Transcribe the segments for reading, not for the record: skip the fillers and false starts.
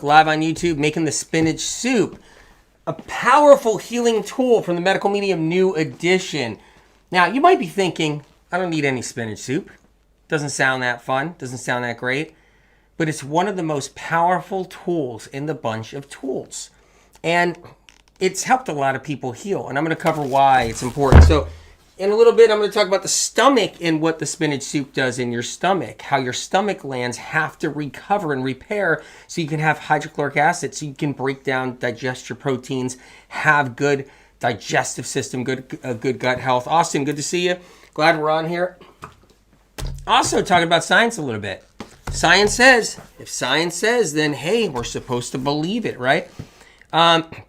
Live on YouTube, making the spinach soup, a powerful healing tool from the Medical Medium New Edition. Now, you might be thinking, I don't need any spinach soup. Doesn't sound that fun, doesn't sound that great, but it's one of the most powerful tools in the bunch of tools. And it's helped a lot of people heal, and I'm going to cover why it's important. So, in a little bit, I'm going to talk about the stomach and what the spinach soup does in your stomach, how your stomach glands have to recover and repair so you can have hydrochloric acid, so you can break down, digest your proteins, have good digestive system, good gut health. Austin, good to see you. Glad we're on here. Also, talking about science a little bit. Science says, if science says, then hey, we're supposed to believe it, right?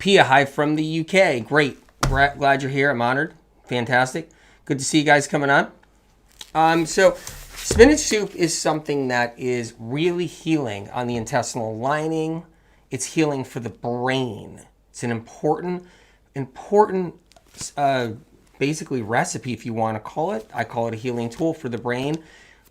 Pia, hi from the UK. Great. Glad you're here. I'm honored. Fantastic. Good to see you guys coming on. So spinach soup is something that is really healing on the intestinal lining. It's healing for the brain. It's an important, basically recipe, if you want to call it. I call it a healing tool for the brain.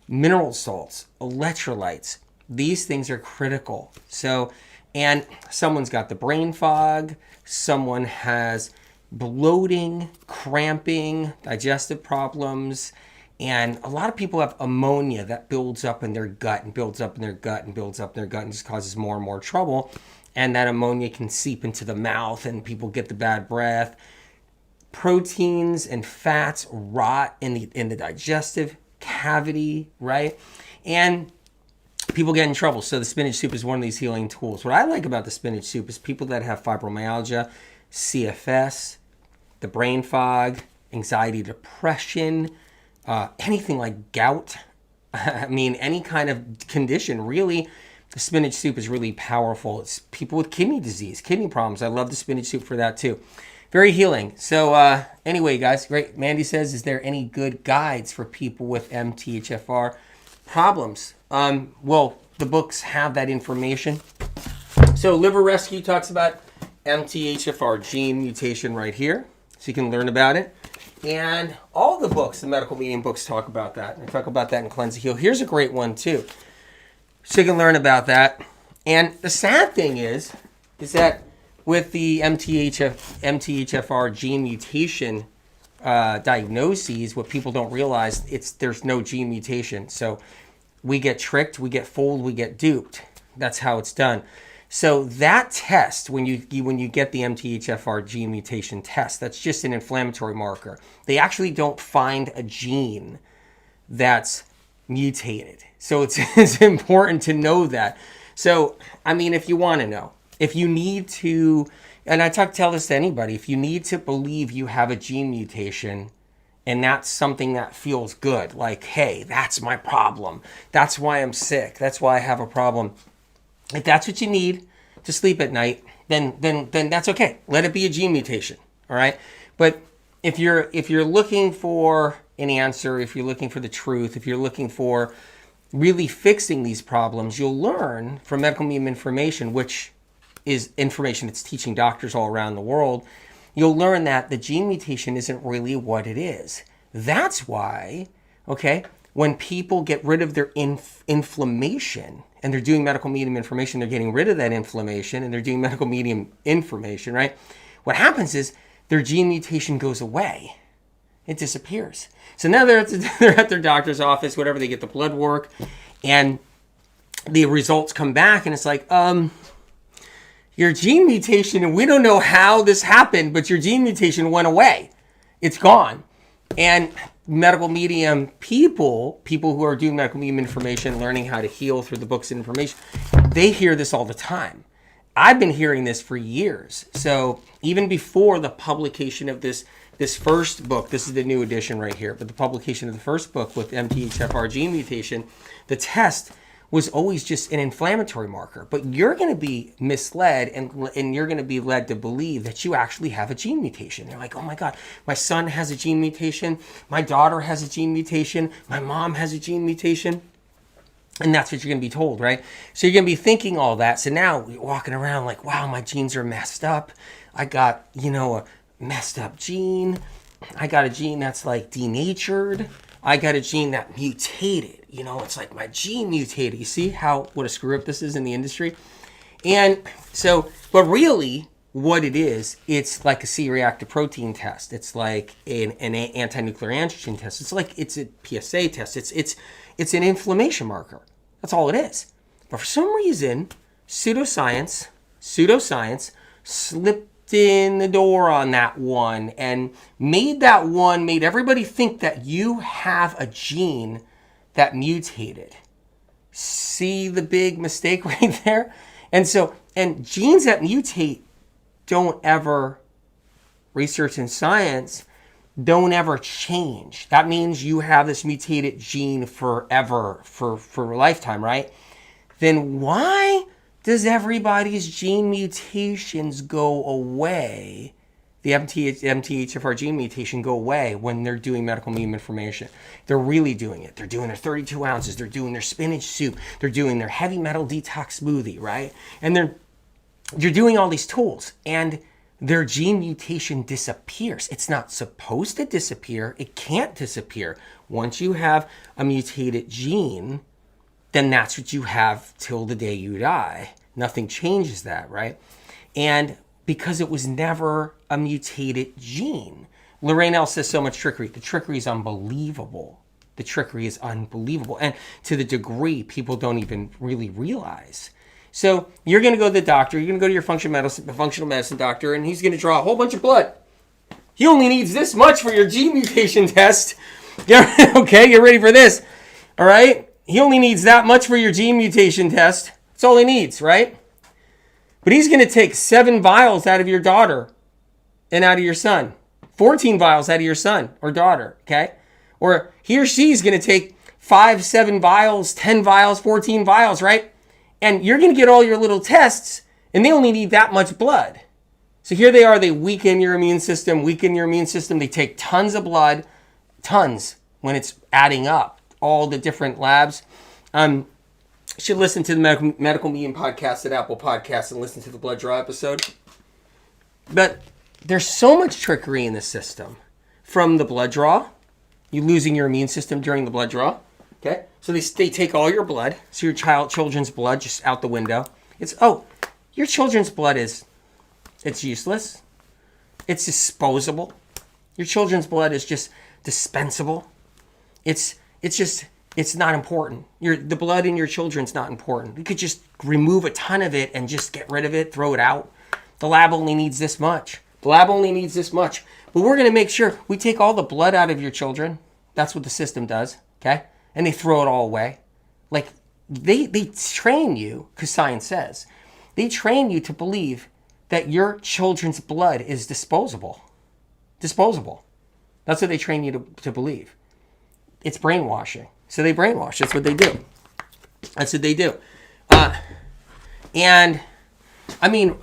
Mineral salts, electrolytes, these things are critical. So, and someone's got the brain fog, someone has bloating, cramping, digestive problems, and a lot of people have ammonia that builds up in their gut and builds up in their gut and builds up in their gut and just causes more and more trouble. And that ammonia can seep into the mouth and people get the bad breath. Proteins and fats rot in the digestive cavity, right? And people get in trouble. So the spinach soup is one of these healing tools. What I like about the spinach soup is people that have fibromyalgia, CFS, the brain fog, anxiety, depression, anything like gout. I mean, any kind of condition, really, the spinach soup is really powerful. It's people with kidney disease, kidney problems. I love the spinach soup for that too. Very healing. So anyway, guys, great. Mandy says, is there any good guides for people with MTHFR problems? Well, the books have that information. So Liver Rescue talks about MTHFR gene mutation right here, so you can learn about it. And all the books, the Medical Medium books, talk about that. And I talk about that in Cleanse and Heal. Here's a great one too, so you can learn about that. And the sad thing is that with the MTHFR gene mutation diagnoses, what people don't realize, there's no gene mutation. So we get tricked, we get fooled, we get duped. That's how it's done. So that test, when you get the MTHFR gene mutation test, that's just an inflammatory marker. They actually don't find a gene that's mutated. So it's important to know that. So, I mean, if you want to know, if you need to, and I tell this to anybody, if you need to believe you have a gene mutation, and that's something that feels good, like, hey, that's my problem. That's why I'm sick. That's why I have a problem. If that's what you need to sleep at night, then that's okay. Let it be a gene mutation, all right? But if you're looking for an answer, if you're looking for the truth, if you're looking for really fixing these problems, you'll learn from Medical Medium information, which is information that's teaching doctors all around the world. You'll learn that the gene mutation isn't really what it is. That's why, okay, when people get rid of their inflammation, and they're doing Medical Medium information, they're getting rid of that inflammation, and they're doing Medical Medium information, right? What happens is their gene mutation goes away. It disappears. So now they're at their doctor's office, whatever, they get the blood work, and the results come back, and it's like, your gene mutation, and we don't know how this happened, but your gene mutation went away. It's gone. And Medical Medium people who are doing Medical Medium information, learning how to heal through the books and information, they hear this all the time. I've been hearing this for years. So even before the publication of this first book, this is the new edition right here, but the publication of the first book with MTHFR gene mutation, the test was always just an inflammatory marker. But you're going to be misled, and you're going to be led to believe that you actually have a gene mutation. You're like, oh my God, my son has a gene mutation, my daughter has a gene mutation, my mom has a gene mutation. And that's what you're going to be told, right? So you're going to be thinking all that. So now you're walking around like, wow, my genes are messed up. I got, a messed up gene. I got a gene that's like denatured. I got a gene that mutated. It's like my gene mutated. You see what a screw up this is in the industry? And so, but really, what it is, it's like a C-reactive protein test. It's like an anti-nuclear antigen test. It's a PSA test. It's an inflammation marker. That's all it is. But for some reason, pseudoscience slipped in the door on that one and made everybody think that you have a gene that mutated. See the big mistake right there? And genes that mutate don't ever, research in science, don't ever change. That means you have this mutated gene forever, for a lifetime, right? Then why does everybody's gene mutations go away? The MTHFR gene mutation go away when they're doing medical immune information. They're really doing it. They're doing their 32 ounces. They're doing their spinach soup. They're doing their heavy metal detox smoothie, right? And they're doing all these tools, and their gene mutation disappears. It's not supposed to disappear. It can't disappear. Once you have a mutated gene, then that's what you have till the day you die. Nothing changes that, right? And because it was never a mutated gene. Lorraine L says so much trickery. The trickery is unbelievable. The trickery is unbelievable. And to the degree people don't even really realize. So you're going to go to the doctor. You're going to go to your functional medicine doctor, and he's going to draw a whole bunch of blood. He only needs this much for your gene mutation test. Okay, you're ready for this. All right? He only needs that much for your gene mutation test. That's all he needs, right? But he's going to take 7 vials out of your daughter and out of your son. 14 vials out of your son or daughter, okay? Or he or she's going to take 5, 7 vials, 10 vials, 14 vials, right? And you're going to get all your little tests, and they only need that much blood. So here they are. They weaken your immune system. They take tons of blood, tons, when it's adding up, all the different labs. You should listen to the Medical Immune podcast at Apple Podcasts and listen to the blood draw episode. But there's so much trickery in the system. From the blood draw, you losing your immune system during the blood draw. Okay, so they take all your blood. So your children's blood just out the window. Your children's blood it's useless. It's disposable. Your children's blood is just dispensable. It's not important. The blood in your children's not important. You could just remove a ton of it and just get rid of it, throw it out. The lab only needs this much. But we're going to make sure we take all the blood out of your children. That's what the system does, okay? And they throw it all away. Like, they train you, because science says, they train you to believe that your children's blood is disposable. Disposable. That's what they train you to believe. It's brainwashing. So they brainwash. That's what they do. And I mean,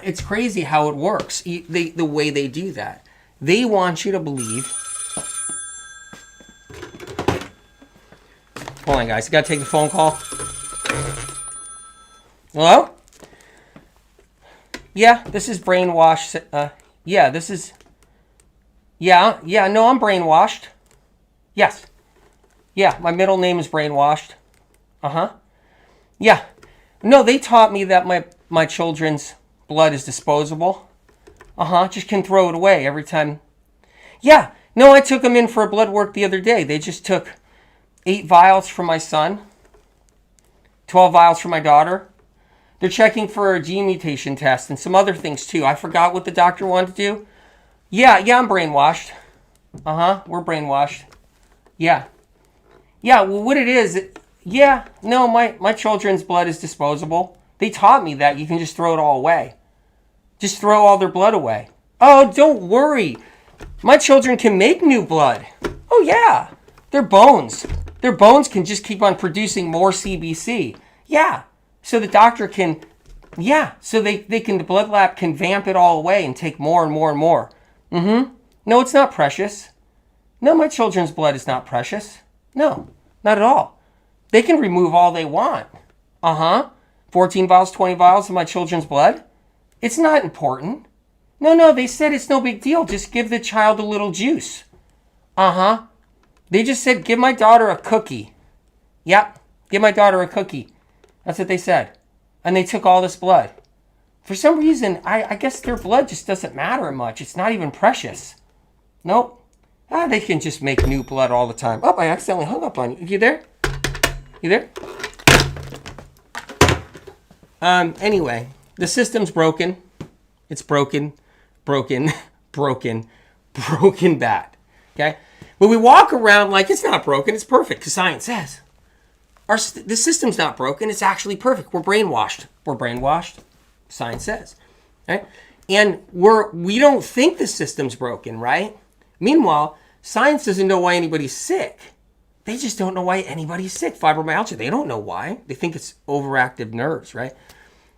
it's crazy how it works. The way they do that. They want you to believe. Hold on, guys. I gotta take the phone call. Hello? Yeah, this is brainwashed. No, I'm brainwashed. Yes. Yeah, my middle name is brainwashed. Yeah. No, they taught me that my children's blood is disposable. Just can throw it away every time. Yeah. No, I took them in for a blood work the other day. They just took 8 vials for my son, 12 vials for my daughter. They're checking for a gene mutation test and some other things too. I forgot what the doctor wanted to do. Yeah, I'm brainwashed. We're brainwashed. Yeah, well, what it is, no, my children's blood is disposable. They taught me that you can just throw it all away. Just throw all their blood away. Oh, don't worry. My children can make new blood. Oh, yeah. Their bones can just keep on producing more CBC. Yeah. So the doctor can, the blood lab can vamp it all away and take more and more and more. No, it's not precious. No, my children's blood is not precious. No, not at all. They can remove all they want. 14 vials, 20 vials of my children's blood. It's not important. No, they said it's no big deal. Just give the child a little juice. They just said, give my daughter a cookie. Yep, give my daughter a cookie. That's what they said. and they took all this blood. For some reason, I guess their blood just doesn't matter much. It's not even precious. Nope. They can just make new blood all the time. Oh, I accidentally hung up on you. You there? You there? Anyway, the system's broken. It's broken bad. Okay? But we walk around like it's not broken, it's perfect, because science says. The system's not broken, it's actually perfect. We're brainwashed. Science says. Right? And we don't think the system's broken, right? Meanwhile, science doesn't know why anybody's sick. They just don't know why anybody's sick. Fibromyalgia, they don't know why. They think it's overactive nerves, right?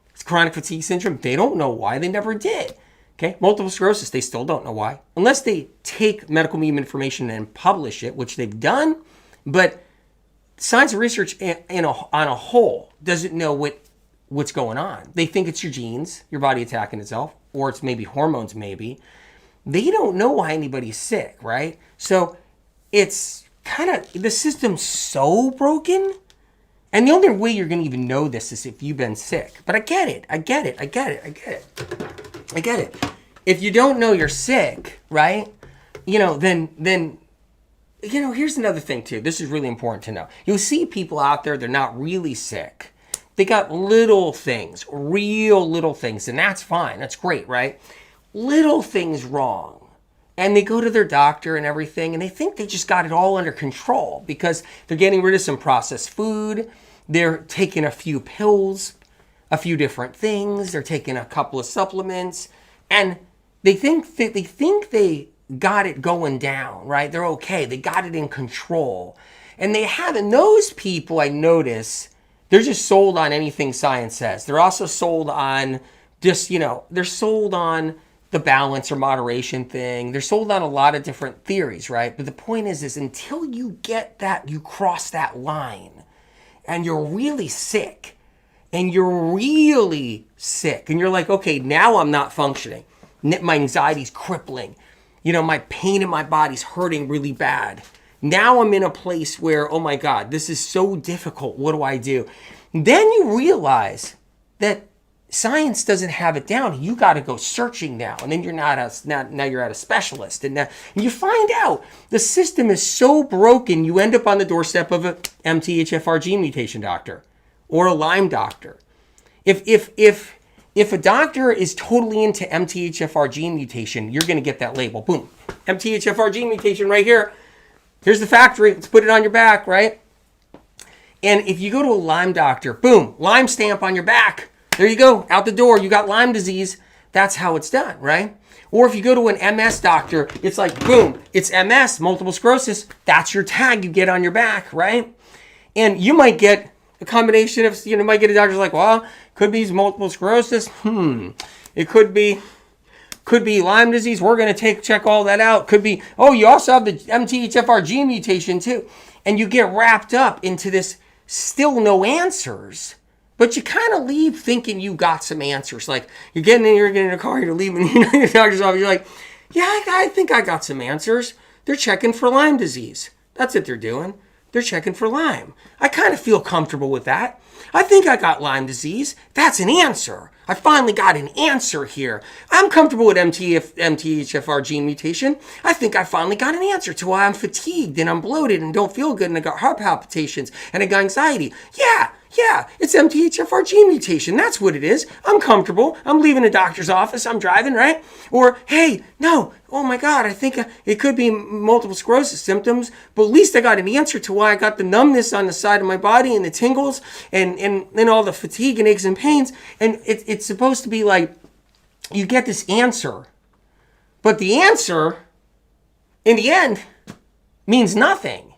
It's chronic fatigue syndrome. They don't know why. They never did. Okay? Multiple sclerosis, they still don't know why. Unless they take medical meme information and publish it, which they've done. But science and research on a whole doesn't know what's going on. They think it's your genes, your body attacking itself, or it's maybe hormones, maybe. They don't know why anybody's sick, right? So it's kind of, the system's so broken. And the only way you're going to even know this is if you've been sick. But I get it. If you don't know you're sick, right? Then here's another thing too. This is really important to know. You'll see people out there, they're not really sick. They got little things, real little things, and that's fine. That's great, right? Little things wrong. And they go to their doctor and everything, and they think they just got it all under control because they're getting rid of some processed food. They're taking a few pills, a few different things. They're taking a couple of supplements, and they think they got it going down, right? They're okay. They got it in control. And they haven't. Those people, I notice, they're just sold on anything science says. They're also sold on they're sold on the balance or moderation thing. They're sold on a lot of different theories, right? But the point is until you get that, you cross that line and you're really sick and you're like, okay, now I'm not functioning. My anxiety's crippling. My pain in my body's hurting really bad. Now I'm in a place where, oh my God, this is so difficult. What do I do? Then you realize that science doesn't have it down. You got to go searching now. And then now you're at a specialist. And you find out the system is so broken, you end up on the doorstep of a MTHFR gene mutation doctor or a Lyme doctor. If a doctor is totally into MTHFR gene mutation, you're going to get that label. Boom. MTHFR gene mutation right here. Here's the factory. Let's put it on your back, right? And if you go to a Lyme doctor, boom, Lyme stamp on your back. There you go, out the door. You got Lyme disease. That's how it's done, right? Or if you go to an MS doctor, it's like, boom, it's MS, multiple sclerosis. That's your tag you get on your back, right? And you might get a combination of, might get a doctor's like, well, could be multiple sclerosis. It could be Lyme disease. We're going to check all that out. Could be, you also have the MTHFR gene mutation too. And you get wrapped up into this still no answers, but you kind of leave thinking you got some answers. Like you're getting in a car, you're leaving your doctor's office. You're like, yeah, I think I got some answers. They're checking for Lyme disease. That's what they're doing. They're checking for Lyme. I kind of feel comfortable with that. I think I got Lyme disease. That's an answer. I finally got an answer here. I'm comfortable with MTHFR gene mutation. I think I finally got an answer to why I'm fatigued and I'm bloated and don't feel good and I got heart palpitations and I got anxiety. Yeah, it's MTHFR gene mutation. That's what it is. I'm comfortable. I'm leaving the doctor's office. I'm driving, right? Or, hey, no, oh my God, I think it could be multiple sclerosis symptoms, but at least I got an answer to why I got the numbness on the side of my body and the tingles and all the fatigue and aches and pains. And it's supposed to be like, you get this answer, but the answer, in the end, means nothing.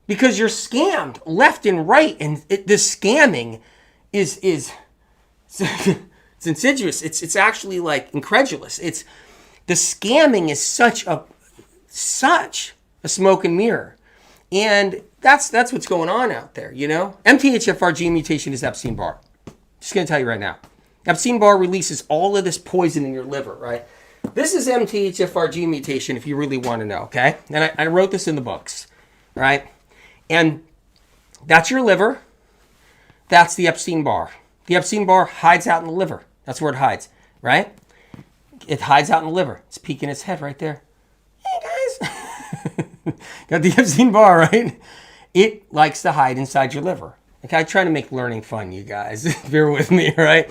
Because you're scammed left and right, and this scamming is it's insidious. It's actually like incredulous. The scamming is such a smoke and mirror, and that's what's going on out there. MTHFR gene mutation is Epstein Barr. Just gonna tell you right now, Epstein Barr releases all of this poison in your liver. Right. This is MTHFR gene mutation. If you really want to know, okay. And I wrote this in the books, right. And that's your liver. That's the Epstein-Barr. The Epstein-Barr hides out in the liver. That's where it hides, right? It hides out in the liver. It's peeking its head right there. Hey, guys. Got the Epstein-Barr, right? It likes to hide inside your liver. Okay, I try to make learning fun, you guys. Bear with me, right?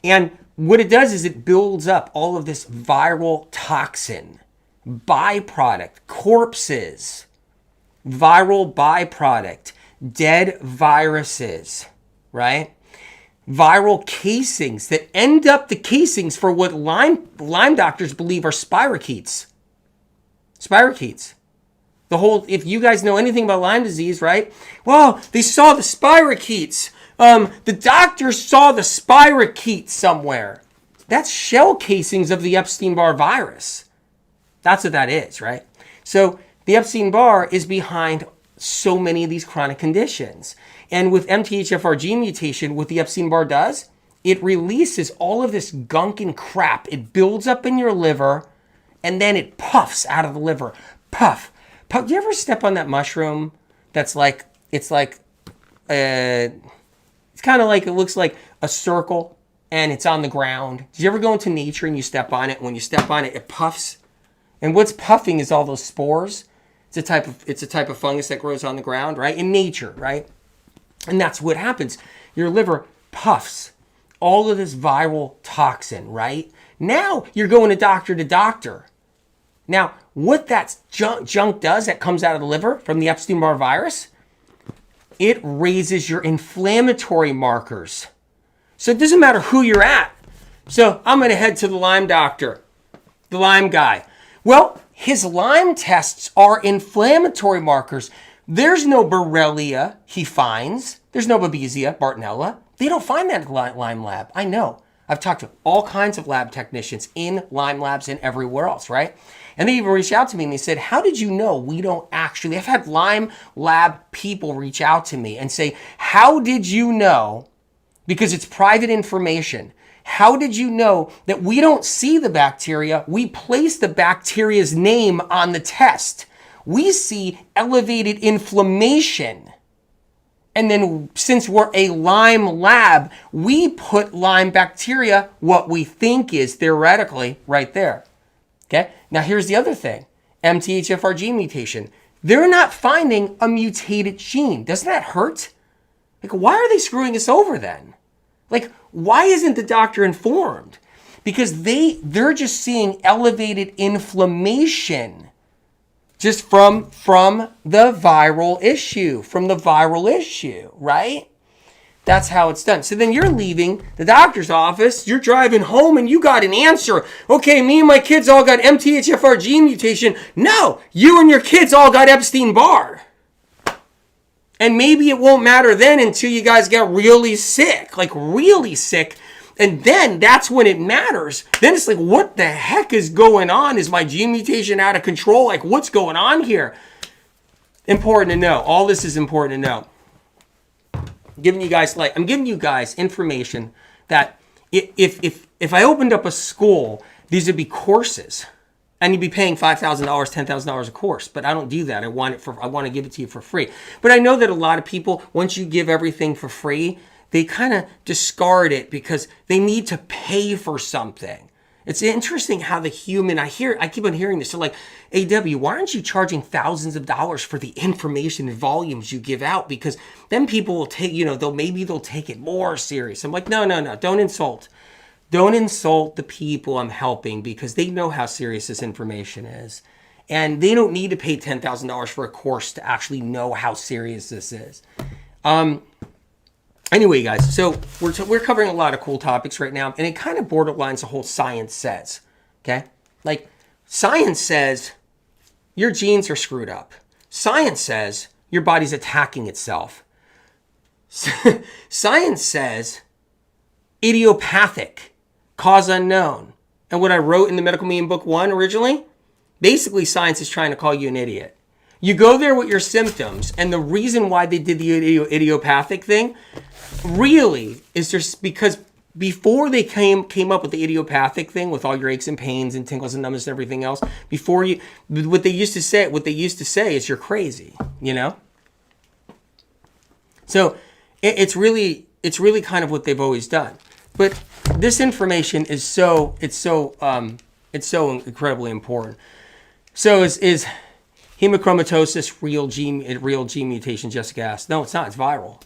And what it does is it builds up all of this viral toxin, byproduct, corpses, viral byproduct, dead viruses, right? Viral casings that end up the casings for what Lyme doctors believe are spirochetes. Spirochetes. The whole, if you guys know anything about Lyme disease, right? Well, they saw the spirochetes. The doctors saw the spirochetes somewhere. That's shell casings of the Epstein-Barr virus. That's what that is, right? So the Epstein-Barr is behind so many of these chronic conditions. And with MTHFR gene mutation, what the Epstein-Barr does, it releases all of this gunk and crap. It builds up in your liver, and then it puffs out of the liver. Puff. Puff. Do you ever step on that mushroom that's like, it's kind of like, it looks like a circle, and it's on the ground. Did you ever go into nature and you step on it? When you step on it, it puffs. And what's puffing is all those spores. It's a type of fungus that grows on the ground, right? In nature, right? And that's what happens. Your liver puffs all of this viral toxin, right? Now you're going to doctor. Now, what that junk does that comes out of the liver from the Epstein-Barr virus, it raises your inflammatory markers. So it doesn't matter who you're at. So I'm going to head to the Lyme doctor, the Lyme guy. Well, his Lyme tests are inflammatory markers. There's no Borrelia he finds. There's no Babesia, Bartonella. They don't find that at the Lyme lab. I know. I've talked to all kinds of lab technicians in Lyme labs and everywhere else, right? And they even reached out to me and they said, how did you know we don't actually... I've had Lyme lab people reach out to me and say, how did you know, because it's private information, how did you know that we don't see the bacteria? We place the bacteria's name on the test. We see elevated inflammation. And then since we're a Lyme lab, we put Lyme bacteria, what we think is theoretically right there. Okay? Now here's the other thing. MTHFR gene mutation. They're not finding a mutated gene. Doesn't that hurt? Like, why are they screwing us over then? Like, why isn't the doctor informed? Because they're just seeing elevated inflammation just from the viral issue, right? That's how it's done. So then you're leaving the doctor's office, you're driving home, and you got an answer. Okay, me and my kids all got MTHFR gene mutation. No, you and your kids all got Epstein-Barr. And maybe it won't matter then until you guys get really sick, like really sick. And then that's when it matters. Then it's like, what the heck is going on? Is my gene mutation out of control? Like, what's going on here? Important to know. All this is important to know. I'm giving you guys information that if I opened up a school, these would be courses. And you'd be paying $5,000, $10,000 a course. But I don't do that. I want to give it to you for free. But I know that a lot of people, once you give everything for free, they kind of discard it because they need to pay for something. It's interesting how the human, I keep on hearing this. So like, AW, why aren't you charging thousands of dollars for the information and volumes you give out? Because then people will take, they'll take it more serious. I'm like, no, don't insult. Don't insult the people I'm helping because they know how serious this information is. And they don't need to pay $10,000 for a course to actually know how serious this is. Anyway, guys, so we're covering a lot of cool topics right now, and it kind of borderlines the whole science says, okay? Like, science says your genes are screwed up. Science says your body's attacking itself. Science says idiopathic, cause unknown. And what I wrote in the Medical Meme Book 1 originally, basically science is trying to call you an idiot. You go there with your symptoms, and the reason why they did the idiopathic thing really is just because before they came up with the idiopathic thing with all your aches and pains and tingles and numbness and everything else, what they used to say is you're crazy, So it's really it's really kind of what they've always done. But this information is so incredibly important. So is hemochromatosis real gene mutation? Jessica asked. No, it's not. It's viral.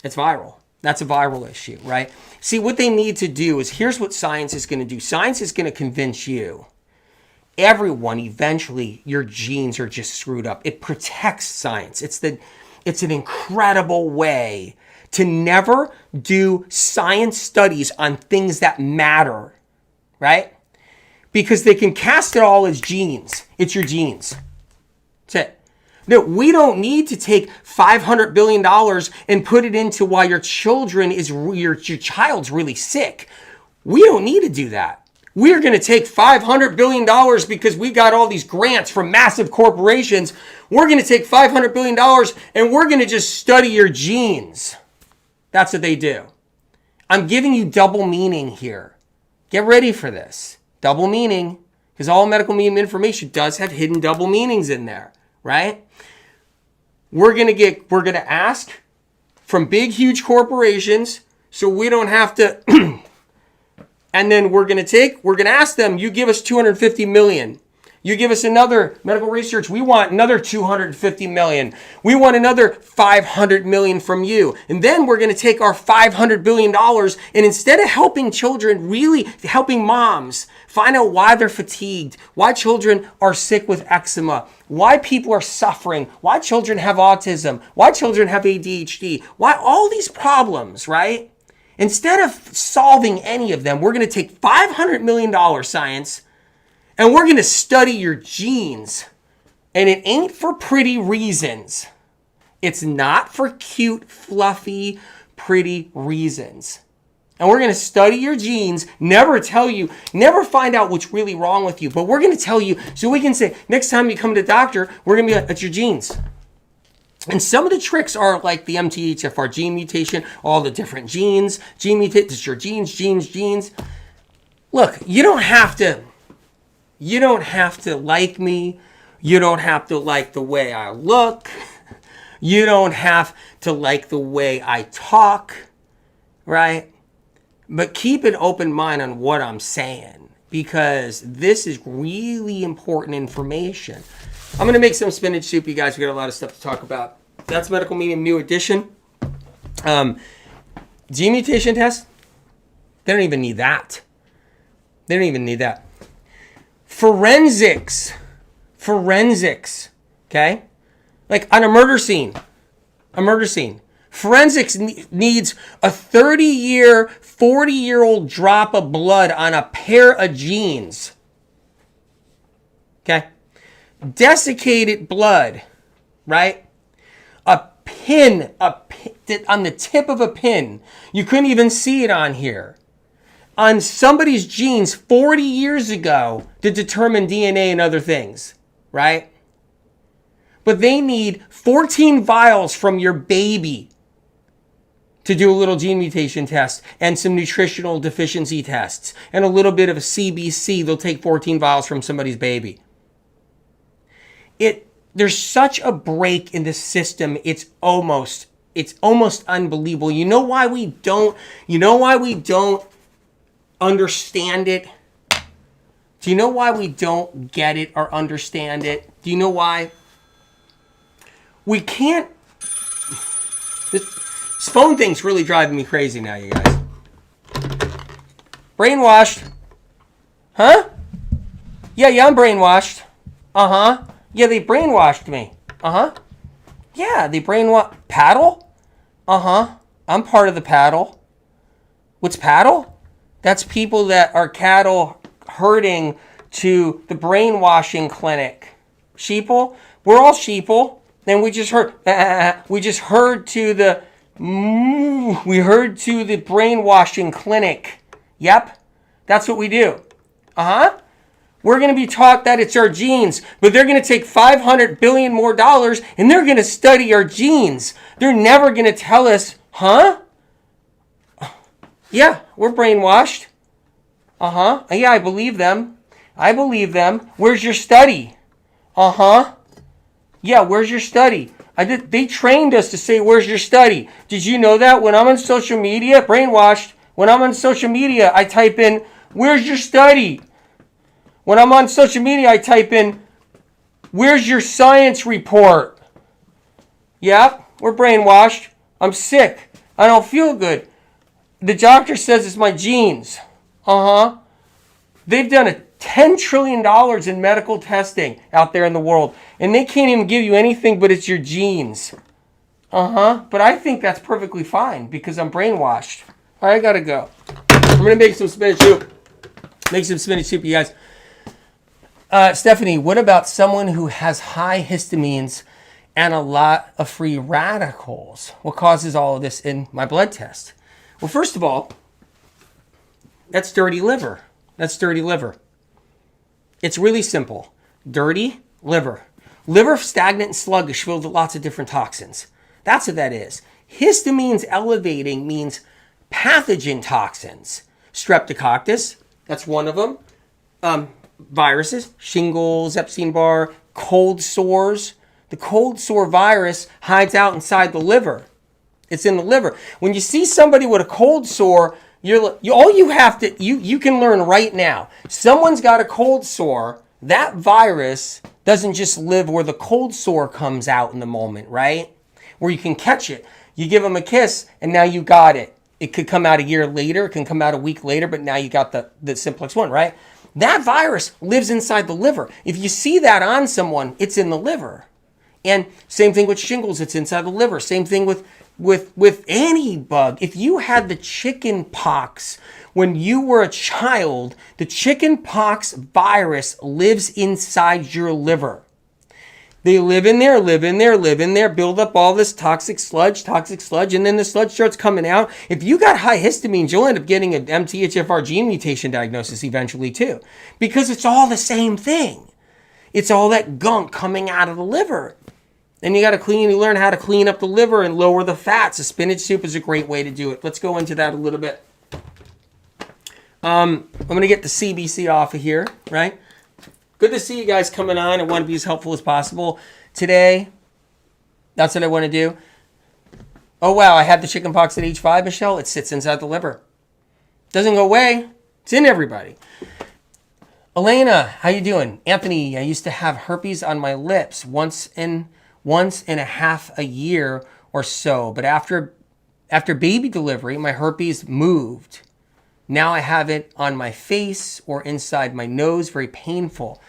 It's viral. That's a viral issue, right? See, what they need to do is, here's what science is going to do. Science is going to convince you, everyone, eventually, your genes are just screwed up. It protects science. It's an incredible way to never do science studies on things that matter, right? Because they can cast it all as genes. It's your genes. That's it. No, we don't need to take $500 billion and put it into why your child's really sick. We don't need to do that. We're going to take $500 billion because we got all these grants from massive corporations. We're going to take $500 billion and we're going to just study your genes. That's what they do. I'm giving you double meaning here. Get ready for this. Double meaning, because all medical information does have hidden double meanings in there, right? We're going to ask from big, huge corporations, so we don't have to, and then we're going to ask them, you give us $250 million. You give us another medical research, we want another $250 million. We want another $500 million from you. And then we're going to take our $500 billion and instead of helping children, really helping moms find out why they're fatigued, why children are sick with eczema, why people are suffering, why children have autism, why children have ADHD, why all these problems, right? Instead of solving any of them, we're going to take $500 million science and we're going to study your genes. And it ain't for pretty reasons. It's not for cute, fluffy, pretty reasons. And we're going to study your genes, never find out what's really wrong with you. But we're going to tell you, so we can say, next time you come to the doctor, we're going to be like, it's your genes. And some of the tricks are like the MTHFR gene mutation, all the different genes, gene mutation, it's your genes. Look, you don't have to like me. You don't have to like the way I look. You don't have to like the way I talk, right? But keep an open mind on what I'm saying, because this is really important information. I'm going to make some spinach soup, you guys. We got a lot of stuff to talk about. That's Medical Medium New Edition. Gene mutation test, they don't even need that. Forensics, okay? Like on a murder scene. Forensics needs a 30-year, 40-year-old drop of blood on a pair of jeans. Okay? Desiccated blood, right? A pin on the tip of a pin. You couldn't even see it on here. On somebody's genes 40 years ago to determine DNA and other things, right? But they need 14 vials from your baby to do a little gene mutation test and some nutritional deficiency tests and a little bit of a CBC. They'll take 14 vials from somebody's baby. There's such a break in the system. It's almost unbelievable. You know why we don't understand it? Do you know why we don't get it or understand it? Do you know why? We can't. This phone thing's really driving me crazy now, you guys. Brainwashed. Huh? Yeah, I'm brainwashed. Uh-huh. Yeah, they brainwashed me. Uh-huh. Yeah, they brainwashed. Paddle? Uh-huh. I'm part of the paddle. What's paddle? That's people that are cattle herding to the brainwashing clinic. Sheeple? We're all sheeple. Then we just heard to the brainwashing clinic. Yep. That's what we do. Uh-huh. We're going to be taught that it's our genes, but they're going to take $500 billion more dollars and they're going to study our genes. They're never going to tell us, huh? Yeah, we're brainwashed. Uh-huh. Yeah, I believe them. Where's your study? Uh-huh. Yeah, where's your study? They trained us to say, where's your study? Did you know that? When I'm on social media, brainwashed, when I'm on social media, I type in, where's your study? When I'm on social media, I type in, where's your science report? Yep, we're brainwashed. I'm sick. I don't feel good. The doctor says it's my genes. They've done $10 trillion in medical testing out there in the world, and they can't even give you anything but it's your genes. But I think that's perfectly fine because I'm brainwashed. All right, I gotta go. I'm gonna make some spinach soup. Make some spinach soup, you guys. Stephanie, what about someone who has high histamines and a lot of free radicals? What causes all of this in my blood test? Well, first of all, that's dirty liver. That's dirty liver. It's really simple. Dirty liver. Liver stagnant and sluggish, filled with lots of different toxins. That's what that is. Histamines elevating means pathogen toxins. Streptococcus, that's one of them. Viruses, shingles, Epstein Barr, cold sores. The cold sore virus hides out inside the liver. It's in the liver. When you see somebody with a cold sore, you can learn right now. Someone's got a cold sore. That virus doesn't just live where the cold sore comes out in the moment, right? Where you can catch it. You give them a kiss, and now you got it. It could come out a year later. It can come out a week later, but now you got the simplex one, right? That virus lives inside the liver. If you see that on someone, it's in the liver. And same thing with shingles, it's inside the liver. Same thing with any bug. If you had the chicken pox when you were a child, the chicken pox virus lives inside your liver. They live in there, build up all this toxic sludge, and then the sludge starts coming out. If you got high histamines, you'll end up getting an MTHFR gene mutation diagnosis eventually too, because it's all the same thing. It's all that gunk coming out of the liver. And you learn how to clean up the liver and lower the fats. A spinach soup is a great way to do it. Let's go into that a little bit. I'm going to get the CBC off of here, right? Good to see you guys coming on. I want to be as helpful as possible. Today, that's what I want to do. Oh, wow, I had the chickenpox at age 5, Michelle. It sits inside the liver. Doesn't go away. It's in everybody. Elena, how you doing? Anthony, I used to have herpes on my lips once and a half a year or so. But after baby delivery, my herpes moved. Now I have it on my face or inside my nose, very painful.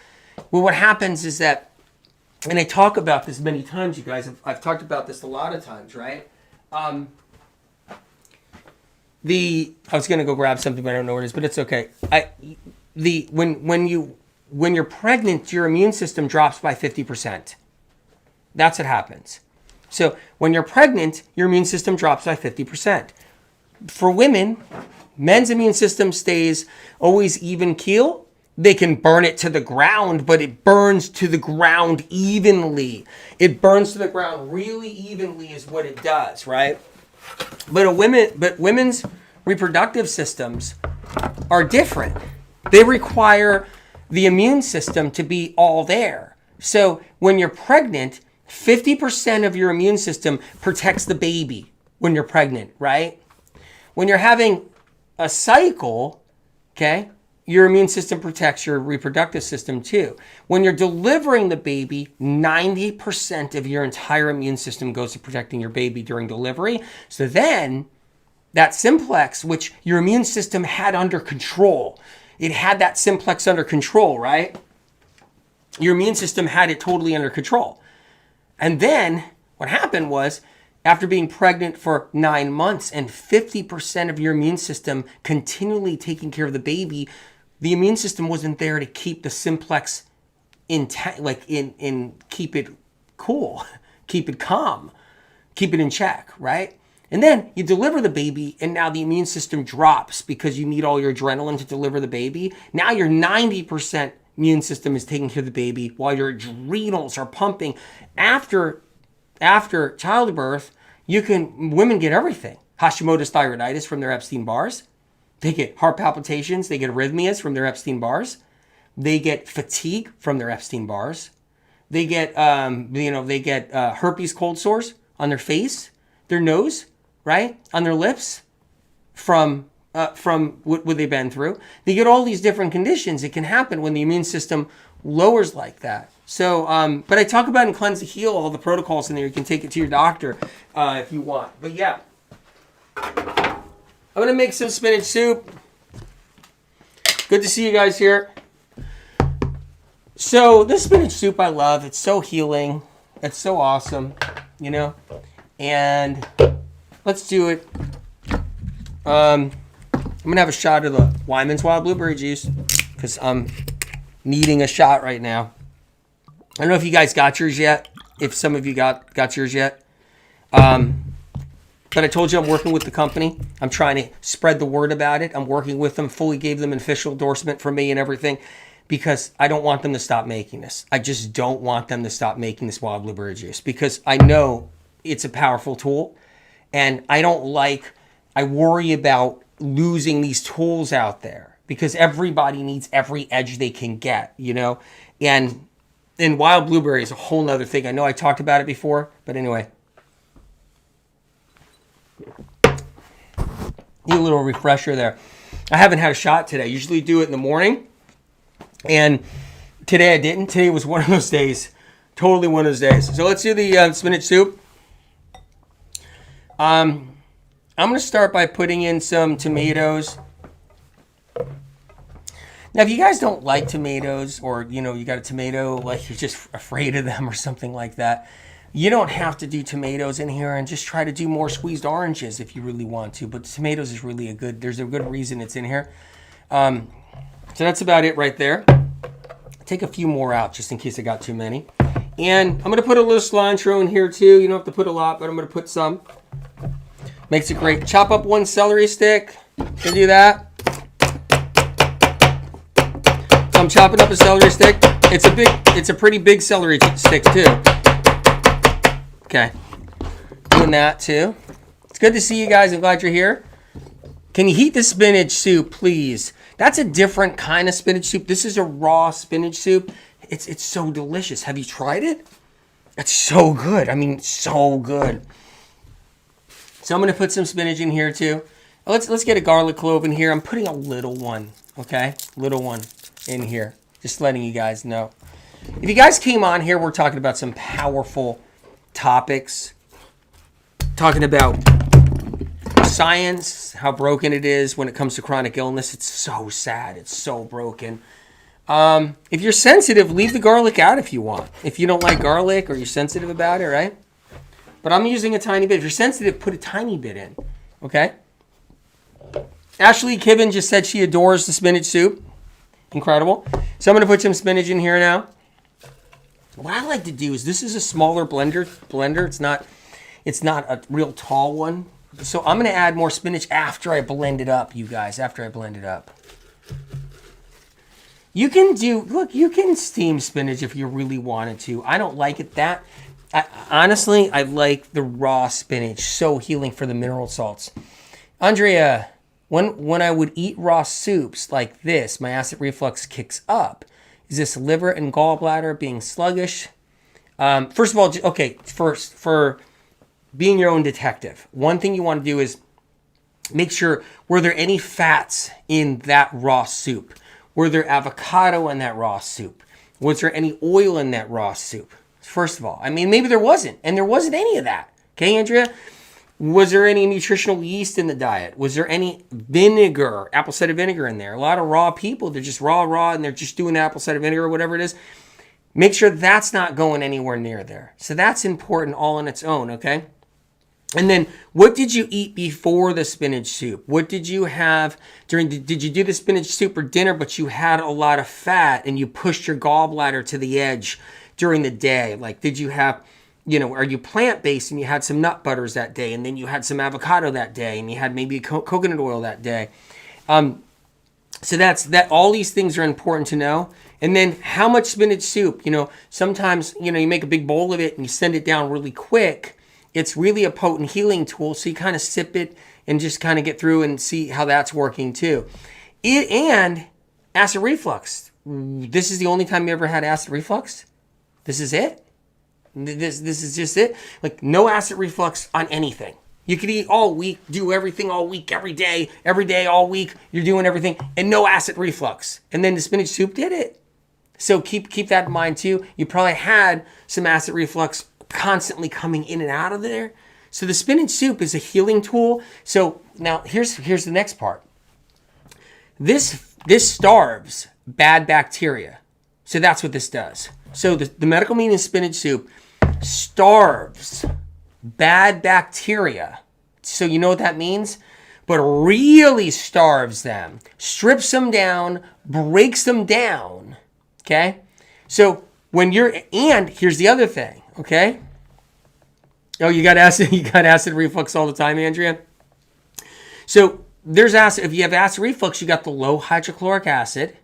Well, what happens is that, and I talk about this many times, you guys, I've talked about this a lot of times, right? I was going to go grab something, but I don't know what it is, but it's okay. When you're pregnant, your immune system drops by 50%. That's what happens. So when you're pregnant, your immune system drops by 50%. For women, men's immune system stays always even keel. They can burn it to the ground, but it burns to the ground evenly. It burns to the ground really evenly is what it does, right? But women's reproductive systems are different. They require the immune system to be all there. So when you're pregnant, 50% of your immune system protects the baby when you're pregnant, right? When you're having a cycle, okay, your immune system protects your reproductive system too. When you're delivering the baby, 90% of your entire immune system goes to protecting your baby during delivery. So then that simplex, which your immune system had under control, it had that simplex under control, right? Your immune system had it totally under control. And then what happened was, after being pregnant for 9 months and 50% of your immune system continually taking care of the baby, the immune system wasn't there to keep the simplex intact, keep it cool, keep it calm, keep it in check, right? And then you deliver the baby, and now the immune system drops because you need all your adrenaline to deliver the baby. Now your 90% immune system is taking care of the baby while your adrenals are pumping. After childbirth, women get everything. Hashimoto's thyroiditis from their Epstein Barrs. They get heart palpitations. They get arrhythmias from their Epstein Barrs. They get fatigue from their Epstein Barrs. they get herpes cold sores on their face, their nose, right, on their lips from what they've been through. They get all these different conditions. It can happen when the immune system lowers like that. So, but I talk about in Cleanse to Heal, all the protocols in there. You can take it to your doctor if you want. But yeah, I'm going to make some spinach soup. Good to see you guys here. So this spinach soup I love. It's so healing. It's so awesome, you know. And let's do it. I'm going to have a shot of the Wyman's Wild Blueberry Juice because I'm needing a shot right now. I don't know if you guys got yours yet, if some of you got yours yet. But I told you I'm working with the company. I'm trying to spread the word about it. I'm working with them, fully gave them an official endorsement from me and everything because I don't want them to stop making this. I just don't want them to stop making this wild blueberry juice because I know it's a powerful tool and I worry about losing these tools out there because everybody needs every edge they can get, you know? And wild blueberry is a whole nother thing. I know I talked about it before, but anyway. Need a little refresher there. I haven't had a shot today. I usually do it in the morning. And today I didn't. Today was one of those days. Totally one of those days. So let's do the spinach soup. I'm going to start by putting in some tomatoes. Now, if you guys don't like tomatoes or, you know, you got a tomato, like you're just afraid of them or something like that, you don't have to do tomatoes in here and just try to do more squeezed oranges if you really want to. But tomatoes is really there's a good reason it's in here. So that's about it right there. Take a few more out just in case I got too many. And I'm going to put a little cilantro in here too. You don't have to put a lot, but I'm going to put some. Makes it great. Chop up one celery stick. Can do that. So I'm chopping up a celery stick. It's a pretty big celery stick too. Okay. Doing that too. It's good to see you guys. I'm glad you're here. Can you heat the spinach soup, please? That's a different kind of spinach soup. This is a raw spinach soup. It's so delicious. Have you tried it? It's so good. I mean, so good. So I'm going to put some spinach in here too. Let's get a garlic clove in here. I'm putting a little one, okay? Little one in here. Just letting you guys know. If you guys came on here, we're talking about some powerful topics. Talking about science, how broken it is when it comes to chronic illness. It's so sad. It's so broken. If you're sensitive, leave the garlic out if you want. If you don't like garlic or you're sensitive about it, right? But I'm using a tiny bit. If you're sensitive, put a tiny bit in, okay? Ashley Kibben just said she adores the spinach soup. Incredible. So I'm going to put some spinach in here now. What I like to do is, this is a smaller blender. It's not a real tall one. So I'm going to add more spinach after I blend it up, you guys, after I blend it up. You can steam spinach if you really wanted to. I don't like it that. Honestly, I like the raw spinach. So healing for the mineral salts. Andrea, when I would eat raw soups like this, my acid reflux kicks up. Is this liver and gallbladder being sluggish? First of all, okay, first, for being your own detective, one thing you want to do is make sure, were there any fats in that raw soup? Were there avocado in that raw soup? Was there any oil in that raw soup? First of all, I mean, maybe there wasn't, and there wasn't any of that. Okay, Andrea? Was there any nutritional yeast in the diet? Was there any vinegar, apple cider vinegar in there? A lot of raw people, they're just raw, and they're just doing apple cider vinegar or whatever it is. Make sure that's not going anywhere near there. So that's important all on its own, okay? And then, what did you eat before the spinach soup? What did you have did you do the spinach soup for dinner, but you had a lot of fat and you pushed your gallbladder to the edge during the day? Like, did you have, are you plant-based and you had some nut butters that day, and then you had some avocado that day, and you had maybe coconut oil that day? So that all these things are important to know. And then how much spinach soup? Sometimes, you make a big bowl of it and you send it down really quick. It's really a potent healing tool, so you kind of sip it and just kind of get through and see how that's working too. And acid reflux. This is the only time you ever had acid reflux? This is it. This is just it. Like no acid reflux on anything. You could eat all week, do everything all week, every day, all week. You're doing everything and no acid reflux. And then the spinach soup did it. So keep that in mind too. You probably had some acid reflux constantly coming in and out of there. So the spinach soup is a healing tool. So now here's the next part. This starves bad bacteria. So that's what this does. So the medical meaning of spinach soup starves bad bacteria. So you know what that means? But really starves them, strips them down, breaks them down. Okay? So and here's the other thing, okay? Oh, you got acid reflux all the time, Andrea? So there's acid. If you have acid reflux, you got the low hydrochloric acid.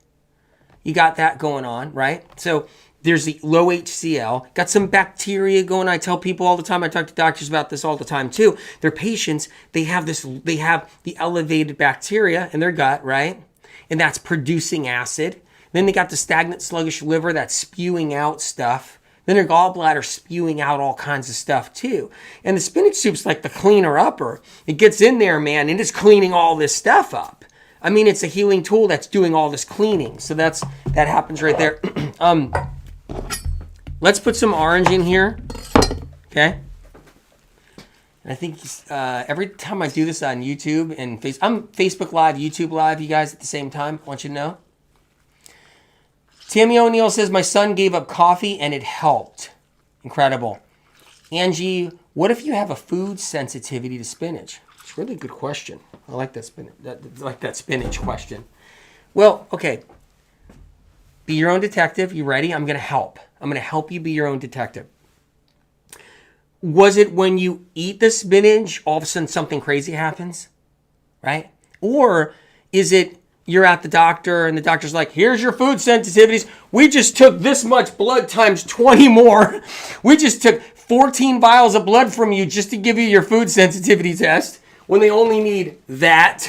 You got that going on, right? So there's the low HCl. Got some bacteria going on. I tell people all the time, I talk to doctors about this all the time too. Their patients, they have the elevated bacteria in their gut, right? And that's producing acid. Then they got the stagnant, sluggish liver that's spewing out stuff. Then their gallbladder spewing out all kinds of stuff too. And the spinach soup's like the cleaner upper. It gets in there, man, and it's cleaning all this stuff up. I mean, it's a healing tool that's doing all this cleaning. So that happens right there. Let's put some orange in here. Okay. And I think every time I do this on YouTube and I'm Facebook Live, YouTube Live, you guys at the same time. I want you to know. Tammy O'Neill says, my son gave up coffee and it helped. Incredible. Angie, what if you have a food sensitivity to spinach? It's a really good question. I like that spinach question. Well, okay. Be your own detective. You ready? I'm going to help. I'm going to help you be your own detective. Was it when you eat the spinach, all of a sudden something crazy happens? Right? Or is it you're at the doctor and the doctor's like, here's your food sensitivities. We just took this much blood times 20 more. We just took 14 vials of blood from you just to give you your food sensitivity test when they only need that.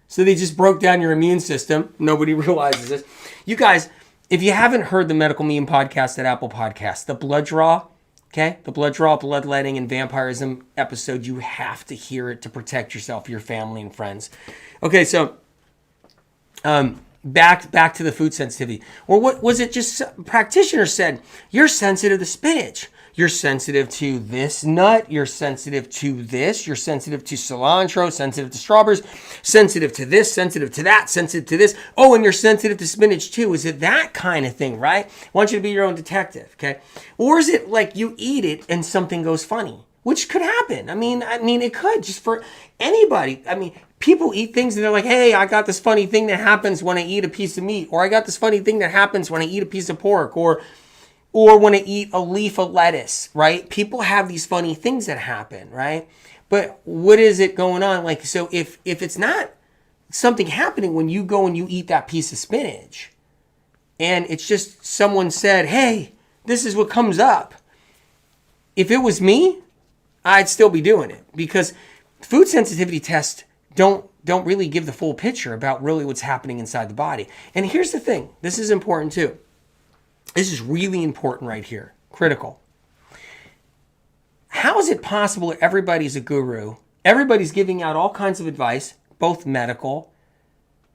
So they just broke down your immune system. Nobody realizes this. You guys, if you haven't heard the Medical Meme podcast at Apple Podcasts, the blood draw, okay? The blood draw, bloodletting, and vampirism episode, you have to hear it to protect yourself, your family, and friends. Okay, so back to the food sensitivity. Or what was it just practitioner said, you're sensitive to spinach. You're sensitive to this nut. You're sensitive to this. You're sensitive to cilantro, sensitive to strawberries, sensitive to this, sensitive to that, sensitive to this. Oh, and you're sensitive to spinach too. Is it that kind of thing, right? I want you to be your own detective, okay? Or is it like you eat it and something goes funny, which could happen. I mean, it could just for anybody. I mean, people eat things and they're like, hey, I got this funny thing that happens when I eat a piece of meat, or I got this funny thing that happens when I eat a piece of pork, or when I eat a leaf of lettuce, right? People have these funny things that happen, right? But what is it going on? Like, so if it's not something happening when you go and you eat that piece of spinach, and it's just someone said, hey, this is what comes up. If it was me, I'd still be doing it, because food sensitivity tests don't really give the full picture about really what's happening inside the body. And here's the thing. This is important too. This is really important right here. Critical. How is it possible that everybody's a guru? Everybody's giving out all kinds of advice, both medical,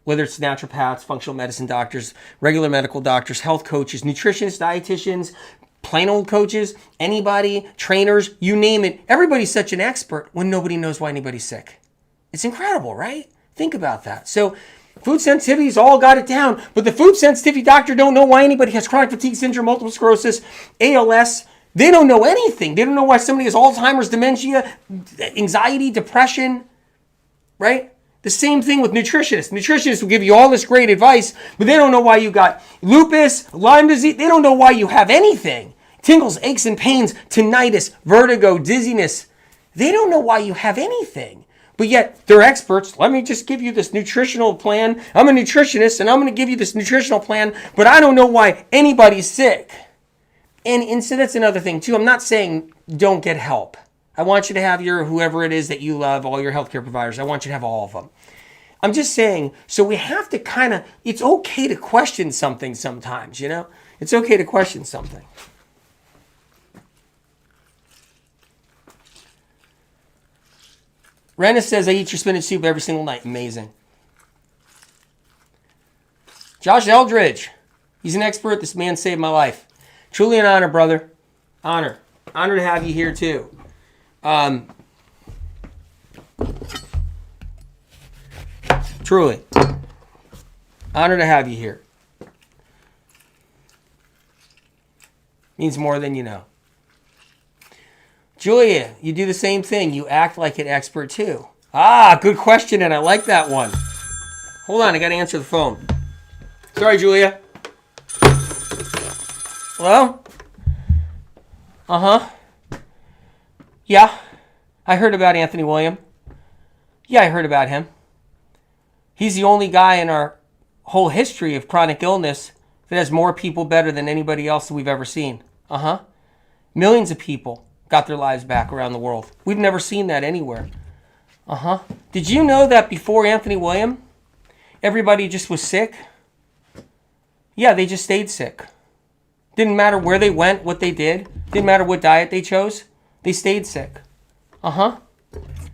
whether it's naturopaths, functional medicine doctors, regular medical doctors, health coaches, nutritionists, dietitians, plain old coaches, anybody, trainers, you name it. Everybody's such an expert when nobody knows why anybody's sick. It's incredible, right? Think about that. So food sensitivity's all got it down, but the food sensitivity doctor don't know why anybody has chronic fatigue syndrome, multiple sclerosis, ALS. They don't know anything. They don't know why somebody has Alzheimer's, dementia, anxiety, depression, right? The same thing with nutritionists. Nutritionists will give you all this great advice, but they don't know why you got lupus, Lyme disease. They don't know why you have anything. Tingles, aches and pains, tinnitus, vertigo, dizziness. They don't know why you have anything. But yet, they're experts. Let me just give you this nutritional plan. I'm a nutritionist, and I'm going to give you this nutritional plan, but I don't know why anybody's sick. And so that's another thing, too. I'm not saying don't get help. I want you to have your whoever it is that you love, all your healthcare providers. I want you to have all of them. I'm just saying, so we have to it's okay to question something sometimes, you know? It's okay to question something. Renna says, I eat your spinach soup every single night. Amazing. Josh Eldridge. He's an expert. This man saved my life. Truly an honor, brother. Honor. Honor to have you here, too. Truly. Honor to have you here. Means more than you know. Julia, you do the same thing. You act like an expert, too. Ah, good question, and I like that one. Hold on, I got to answer the phone. Sorry, Julia. Hello? Uh-huh. Yeah. I heard about Anthony William. Yeah, I heard about him. He's the only guy in our whole history of chronic illness that has more people better than anybody else that we've ever seen. Uh-huh. Millions of people got their lives back around the world. We've never seen that anywhere. Uh-huh. Did you know that before Anthony William, everybody just was sick? Yeah, they just stayed sick. Didn't matter where they went, what they did. Didn't matter what diet they chose. They stayed sick. Uh-huh.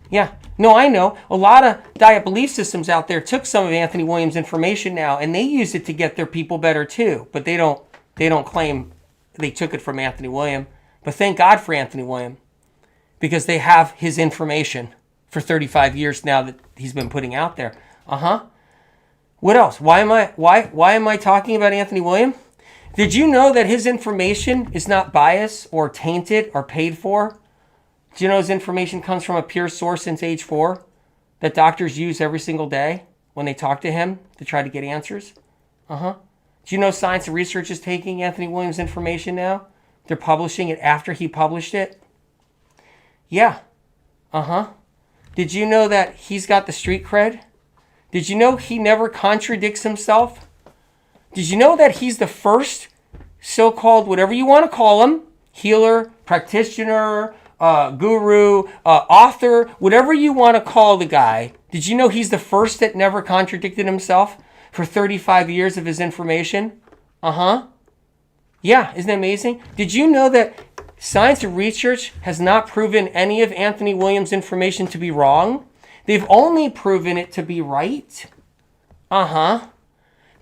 Yeah. No, I know. A lot of diet belief systems out there took some of Anthony Williams' information now, and they use it to get their people better too. But they don't claim they took it from Anthony William. But thank God for Anthony William, because they have his information for 35 years now that he's been putting out there. Uh-huh. What else? Why am I talking about Anthony William? Did you know that his information is not biased or tainted or paid for? Do you know his information comes from a pure source since age 4 that doctors use every single day when they talk to him to try to get answers? Uh-huh. Do you know science and research is taking Anthony Williams' information now? They're publishing it after he published it? Yeah. Uh-huh. Did you know that he's got the street cred? Did you know he never contradicts himself? Did you know that he's the first so-called, whatever you want to call him, healer, practitioner, guru, author, whatever you want to call the guy, did you know he's the first that never contradicted himself for 35 years of his information? Uh-huh. Yeah, isn't that amazing? Did you know that science and research has not proven any of Anthony Williams' information to be wrong? They've only proven it to be right. Uh-huh.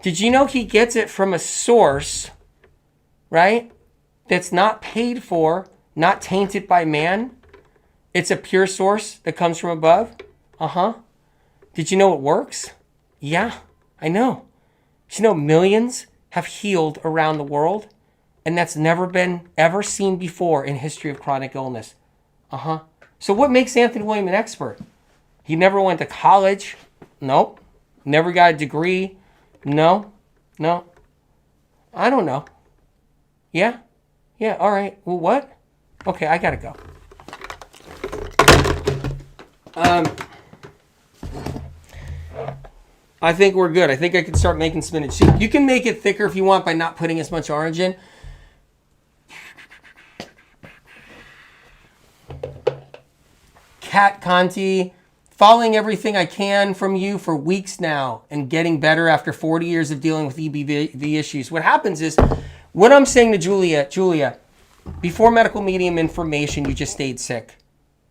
Did you know he gets it from a source, right, that's not paid for, not tainted by man? It's a pure source that comes from above? Uh-huh. Did you know it works? Yeah, I know. Did you know millions have healed around the world? And that's never been ever seen before in history of chronic illness. Uh-huh. So what makes Anthony William an expert? He never went to college. Nope. Never got a degree. No. I don't know. Yeah? Yeah, all right. Well, what? Okay, I gotta go. I think we're good. I think I can start making spinach soup. You can make it thicker if you want by not putting as much orange in. Kat Conti, following everything I can from you for weeks now and getting better after 40 years of dealing with EBV issues. What happens is, what I'm saying to Julia, before medical medium information, you just stayed sick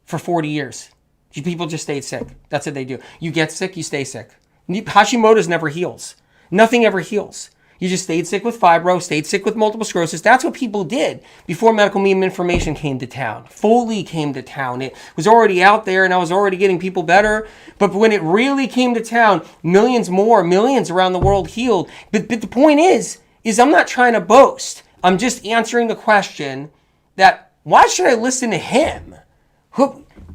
for 40 years. People just stayed sick. That's what they do. You get sick, you stay sick. Hashimoto's never heals. Nothing ever heals. You just stayed sick with fibro, stayed sick with multiple sclerosis. That's what people did before medical medium information came to town. Fully came to town. It was already out there and I was already getting people better. But when it really came to town, millions around the world healed. But the point is I'm not trying to boast. I'm just answering the question that why should I listen to him?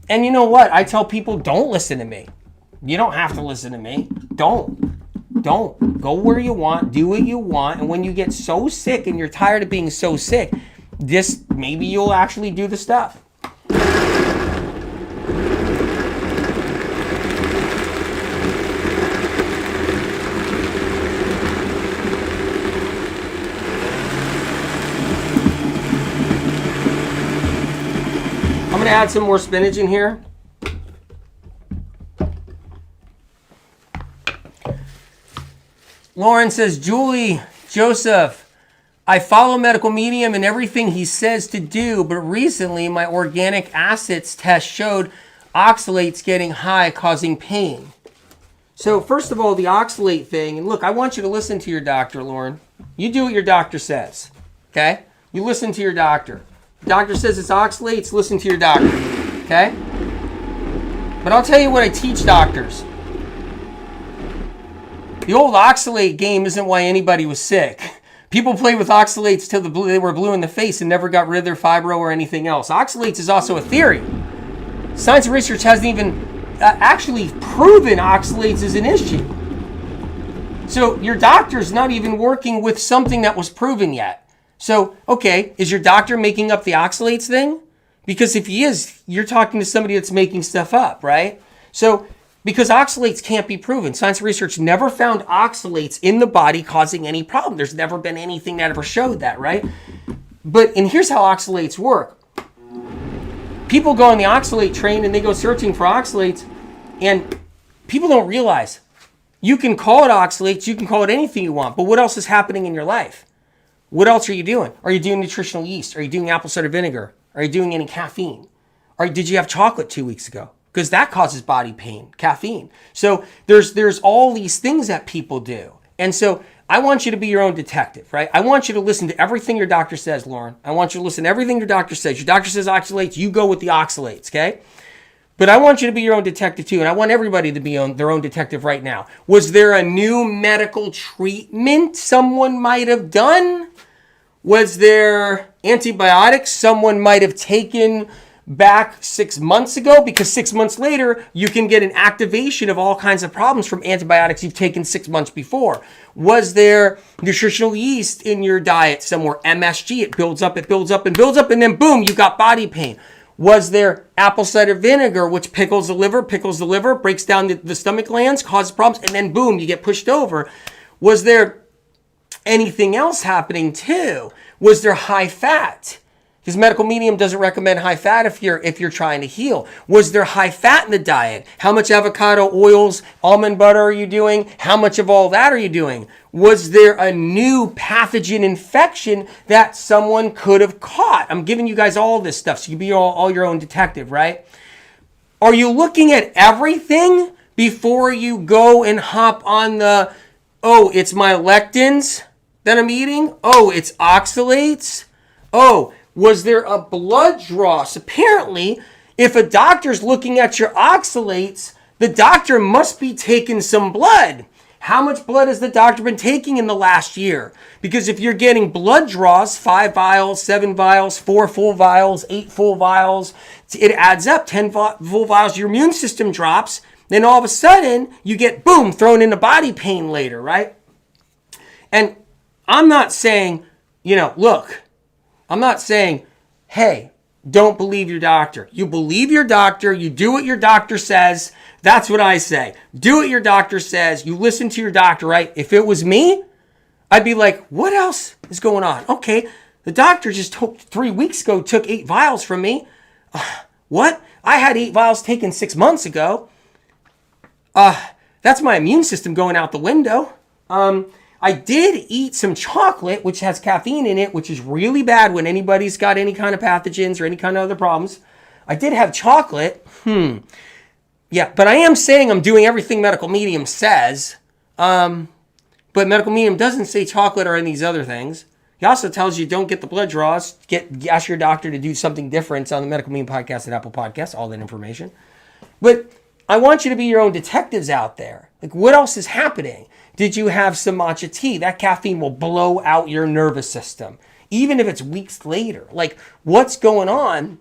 And you know what? I tell people, don't listen to me. You don't have to listen to me. Don't. Go where you want, do what you want, and when you get so sick and you're tired of being so sick, maybe you'll actually do the stuff. I'm gonna add some more spinach in here. Lauren says, Julie, Joseph, I follow medical medium and everything he says to do, but recently my organic acids test showed oxalates getting high causing pain? So first of all, the oxalate thing, and look, I want you to listen to your doctor, Lauren. You do what your doctor says, okay? You listen to your doctor. The doctor says it's oxalates, listen to your doctor, okay? But I'll tell you what I teach doctors. The old oxalate game isn't why anybody was sick. People played with oxalates till they were blue in the face and never got rid of their fibro or anything else. Oxalates is also a theory. Science and research hasn't even actually proven oxalates is an issue. So your doctor's not even working with something that was proven yet. So, okay, is your doctor making up the oxalates thing? Because if he is, you're talking to somebody that's making stuff up, right? So, because oxalates can't be proven. Science and research never found oxalates in the body causing any problem. There's never been anything that ever showed that, right? And here's how oxalates work. People go on the oxalate train and they go searching for oxalates, and people don't realize you can call it oxalates, you can call it anything you want, but what else is happening in your life? What else are you doing? Are you doing nutritional yeast? Are you doing apple cider vinegar? Are you doing any caffeine? Or did you have chocolate 2 weeks ago? Because that causes body pain, caffeine. So there's all these things that people do. And so I want you to be your own detective, right? I want you to listen to everything your doctor says, Lauren. I want you to listen to everything your doctor says. Your doctor says oxalates, you go with the oxalates, okay? But I want you to be your own detective too, and I want everybody to be their own detective right now. Was there a new medical treatment someone might have done? Was there antibiotics someone might have taken back 6 months ago? Because 6 months later, you can get an activation of all kinds of problems from antibiotics you've taken 6 months before. Was there nutritional yeast in your diet somewhere? MSG, it builds up, and then boom, you got body pain. Was there apple cider vinegar, which pickles the liver, breaks down the stomach glands, causes problems, and then boom, you get pushed over? Was there anything else happening too? Was there high fat? Because medical medium doesn't recommend high fat if you're trying to heal. Was there high fat in the diet? How much avocado oils, almond butter are you doing? How much of all that are you doing? Was there a new pathogen infection that someone could have caught? I'm giving you guys all this stuff so you can be all your own detective, right? Are you looking at everything before you go and hop on it's my lectins that I'm eating? Oh, it's oxalates? Oh, was there a blood draw? So apparently, if a doctor's looking at your oxalates, the doctor must be taking some blood. How much blood has the doctor been taking in the last year? Because if you're getting blood draws, 5 vials, 7 vials, 4 full vials, 8 full vials, it adds up, 10 full vials, your immune system drops, then all of a sudden, you get, boom, thrown into body pain later, right? And I'm not saying, I'm not saying, hey, don't believe your doctor. You believe your doctor. You do what your doctor says. That's what I say. Do what your doctor says. You listen to your doctor, right? If it was me, I'd be like, what else is going on? Okay, the doctor just 3 weeks ago took 8 vials from me. What? I had 8 vials taken 6 months ago. That's my immune system going out the window. I did eat some chocolate, which has caffeine in it, which is really bad when anybody's got any kind of pathogens or any kind of other problems. I did have chocolate. Yeah, but I am saying I'm doing everything medical medium says. But medical medium doesn't say chocolate or any of these other things. He also tells you don't get the blood draws. Ask your doctor to do something different. It's on the Medical Medium Podcast and Apple Podcasts, all that information. But I want you to be your own detectives out there. Like, what else is happening? Did you have some matcha tea? That caffeine will blow out your nervous system, even if it's weeks later. Like, what's going on?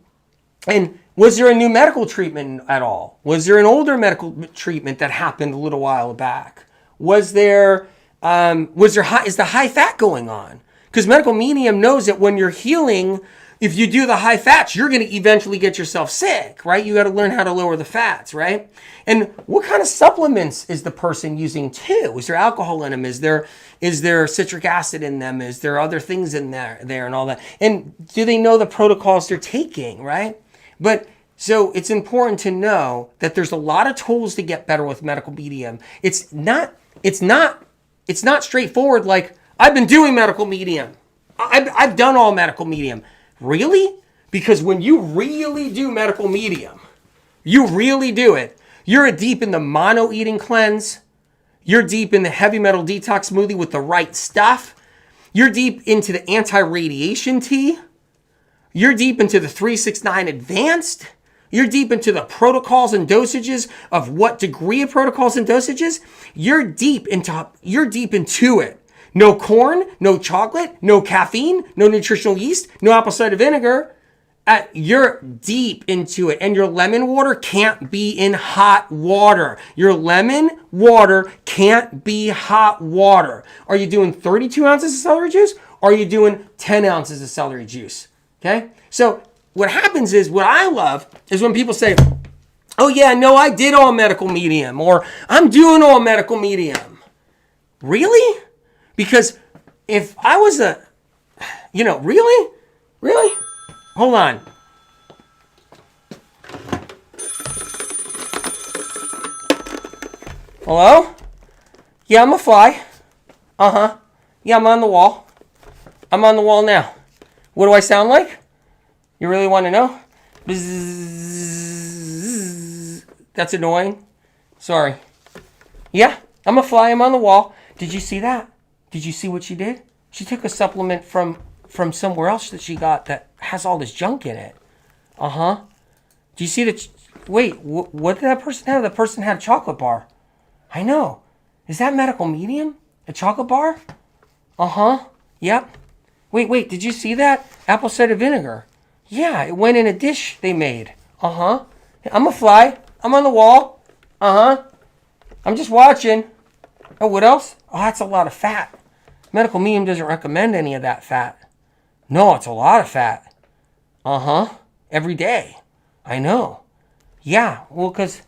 And was there a new medical treatment at all? Was there an older medical treatment that happened a little while back? Is the high fat going on? Because medical medium knows that when you're healing, if you do the high fats, you're going to eventually get yourself sick, right? You got to learn how to lower the fats, right? And what kind of supplements is the person using too? Is there alcohol in them? Is there citric acid in them? Is there other things in there and all that? And do they know the protocols they're taking, right? But so it's important to know that there's a lot of tools to get better with medical medium. It's not straightforward like, I've been doing medical medium. I've done all medical medium. Really? Because when you really do medical medium, You really do it. You're deep in the mono eating cleanse. You're deep in the heavy metal detox smoothie with the right stuff. You're deep into the anti-radiation tea. You're deep into the 369 advanced. You're deep into the protocols and dosages of what degree of protocols and dosages. You're deep into it. No corn, no chocolate, no caffeine, no nutritional yeast, no apple cider vinegar. You're deep into it. And your lemon water can't be in hot water. Your lemon water can't be hot water. Are you doing 32 ounces of celery juice? Or are you doing 10 ounces of celery juice? Okay? So what happens is, what I love is when people say, oh yeah, no, I did all medical medium, or I'm doing all medical medium. Really? Because if I was really? Hold on. Hello? Yeah, I'm a fly. Yeah, I'm on the wall. I'm on the wall now. What do I sound like? You really want to know? Bzzz. That's annoying. Sorry. Yeah, I'm a fly. I'm on the wall. Did you see that? Did you see what she did? She took a supplement from somewhere else that she got that has all this junk in it. Do you see that? Wait, what did that person have? That person had a chocolate bar. I know. Is that medical medium? A chocolate bar? Yep. Wait, did you see that? Apple cider vinegar. Yeah, it went in a dish they made. I'm a fly. I'm on the wall. I'm just watching. Oh, what else? Oh, that's a lot of fat. Medical medium doesn't recommend any of that fat. No, it's a lot of fat. Every day. I know. Yeah, well, because,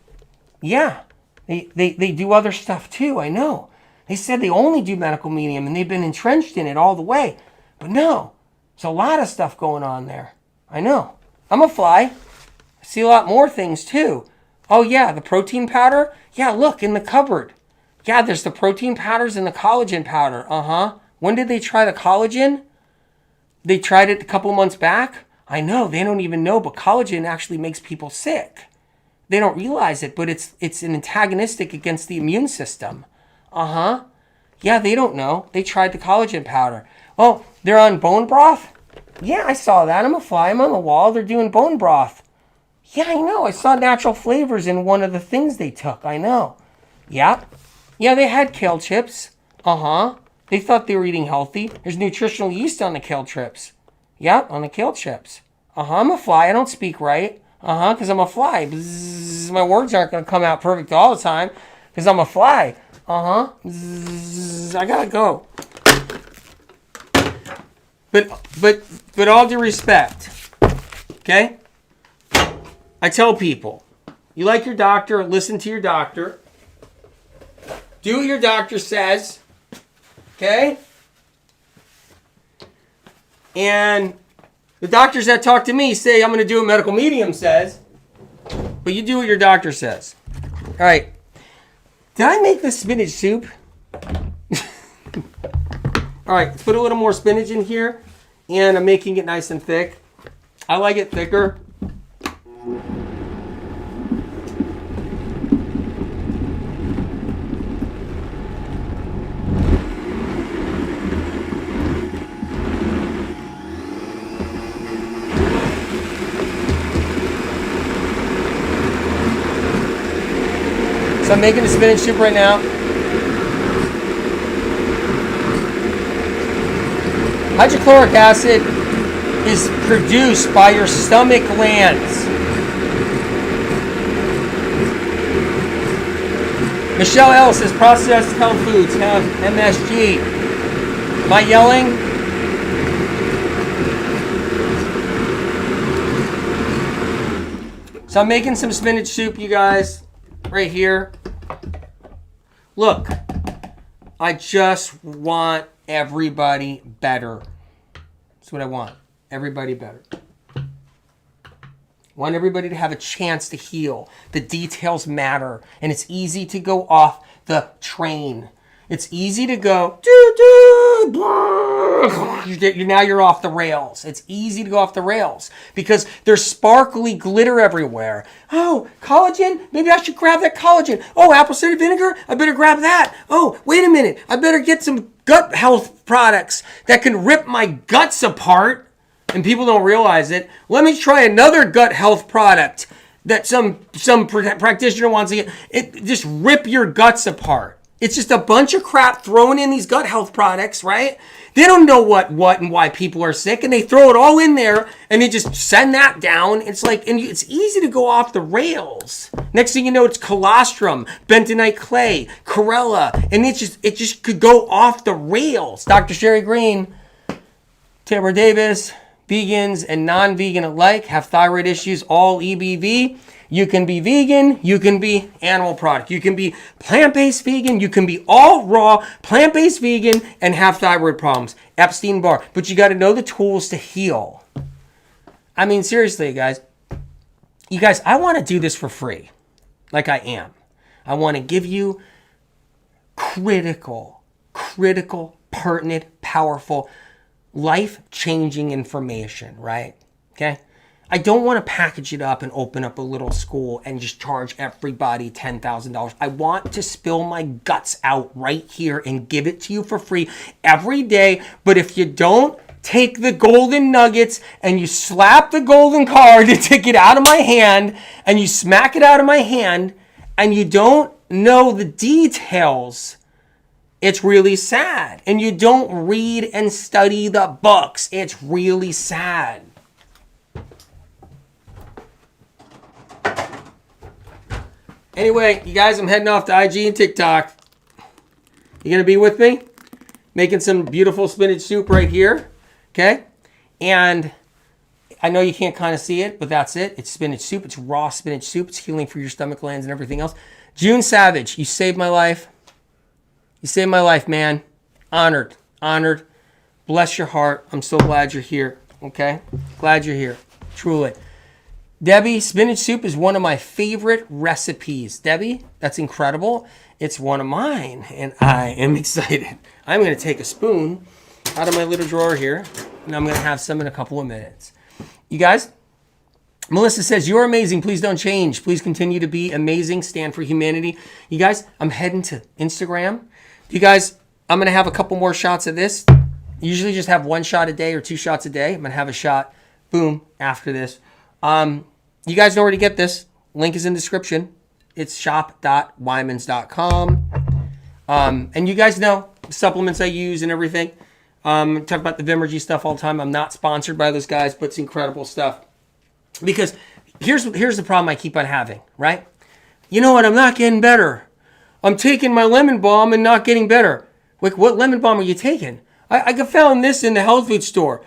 yeah, they do other stuff too. I know. They said they only do medical medium and they've been entrenched in it all the way. But no, there's a lot of stuff going on there. I know. I'm a fly. I see a lot more things too. Oh yeah, the protein powder. Yeah, look in the cupboard. Yeah, there's the protein powders and the collagen powder. When did they try the collagen? They tried it a couple months back. I know, they don't even know, but collagen actually makes people sick. They don't realize it, but it's an antagonistic against the immune system. Yeah, they don't know. They tried the collagen powder. Oh, they're on bone broth? Yeah, I saw that. I'm a fly. I'm on the wall. They're doing bone broth. Yeah, I know. I saw natural flavors in one of the things they took. I know. Yep. Yeah, they had kale chips. They thought they were eating healthy. There's nutritional yeast on the kale chips. Yep, on the kale chips. I'm a fly. I don't speak right. Because I'm a fly. Bzzz, my words aren't going to come out perfect all the time because I'm a fly. Bzzz, I got to go. But all due respect, okay? I tell people, you like your doctor, listen to your doctor. Do what your doctor says, okay? And the doctors that talk to me say, I'm going to do what medical medium says, but you do what your doctor says. All right. Did I make this spinach soup? All right, let's put a little more spinach in here, and I'm making it nice and thick. I like it thicker. So I'm making the spinach soup right now. Hydrochloric acid is produced by your stomach glands. Michelle L says processed health foods have MSG. Am I yelling? So I'm making some spinach soup, you guys, right here. Look, I just want everybody better. That's what I want. Everybody better. I want everybody to have a chance to heal. The details matter. And it's easy to go off the train. It's easy to go, now you're off the rails. It's easy to go off the rails because there's sparkly glitter everywhere. Oh, collagen? Maybe I should grab that collagen. Oh, apple cider vinegar? I better grab that. Oh, wait a minute. I better get some gut health products that can rip my guts apart. And people don't realize it. Let me try another gut health product that some practitioner wants to get. It just rip your guts apart. It's just a bunch of crap thrown in these gut health products, right? They don't know what and why people are sick, and they throw it all in there, and they just send that down. It's like, and it's easy to go off the rails. Next thing you know, it's colostrum, bentonite clay, chlorella, and it just could go off the rails. Dr. Sherry Green, Tamara Davis, vegans and non-vegan alike have thyroid issues, all EBV. You can be vegan, you can be animal product, you can be plant-based vegan, you can be all raw, plant-based vegan, and have thyroid problems. Epstein, Barr. But you got to know the tools to heal. I mean, seriously, guys. You guys, I want to do this for free. Like I am. I want to give you critical, pertinent, powerful, life-changing information, right? Okay? I don't want to package it up and open up a little school and just charge everybody $10,000. I want to spill my guts out right here and give it to you for free every day. But if you don't take the golden nuggets and you slap the golden card to take it out of my hand and you smack it out of my hand and you don't know the details, it's really sad. And you don't read and study the books, it's really sad. Anyway, you guys, I'm heading off to IG and TikTok. You going to be with me? Making some beautiful spinach soup right here. Okay? And I know you can't kind of see it, but that's it. It's spinach soup. It's raw spinach soup. It's healing for your stomach glands and everything else. June Savage, you saved my life. You saved my life, man. Honored. Bless your heart. I'm so glad you're here. Okay? Glad you're here. Truly. Debbie, spinach soup is one of my favorite recipes. Debbie, that's incredible. It's one of mine, and I am excited. I'm going to take a spoon out of my little drawer here, and I'm going to have some in a couple of minutes. You guys, Melissa says, you're amazing. Please don't change. Please continue to be amazing. Stand for humanity. You guys, I'm heading to Instagram. You guys, I'm going to have a couple more shots of this. Usually just have 1 shot a day or 2 shots a day. I'm going to have a shot, boom, after this. You guys know where to get this. Link is in the description. It's shop.wymans.com. And you guys know the supplements I use and everything. Talk about the Vimergy stuff all the time. I'm not sponsored by those guys, but it's incredible stuff. Because here's the problem I keep on having, right? You know what? I'm not getting better. I'm taking my lemon balm and not getting better. Like, what lemon balm are you taking? I found this in the health food store.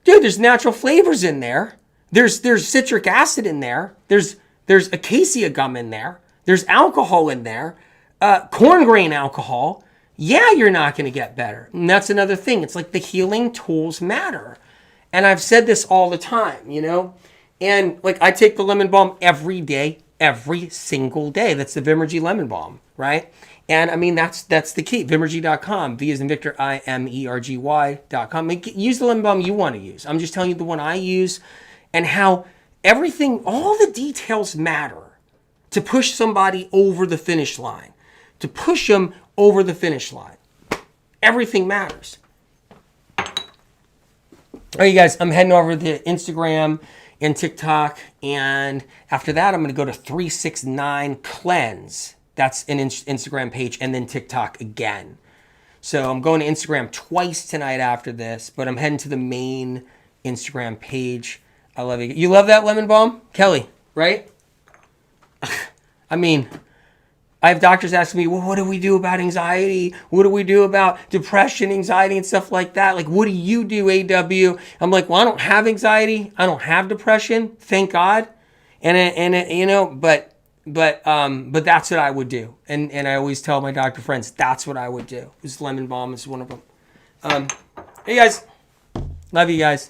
Dude, there's natural flavors in there. There's citric acid in there. There's acacia gum in there. There's alcohol in there. Corn grain alcohol. Yeah, you're not going to get better. And that's another thing. It's like the healing tools matter. And I've said this all the time, you know. And like I take the lemon balm every day, every single day. That's the Vimergy lemon balm, right? And I mean, that's the key. Vimergy.com. V as in Victor, IMERGY.com. Use the lemon balm you want to use. I'm just telling you the one I use. And how everything, all the details matter to push somebody over the finish line. To push them over the finish line. Everything matters. All right, you guys, I'm heading over to Instagram and TikTok. And after that, I'm going to go to 369 Cleanse. That's an Instagram page. And then TikTok again. So I'm going to Instagram twice tonight after this. But I'm heading to the main Instagram page. I love you. You love that lemon balm? Kelly, right? I mean, I have doctors asking me, well, what do we do about anxiety? What do we do about depression, anxiety, and stuff like that? Like, what do you do, AW? I'm like, well, I don't have anxiety. I don't have depression. Thank God. And you know, but that's what I would do. And I always tell my doctor friends, that's what I would do. This lemon balm is one of them. Hey, guys. Love you guys.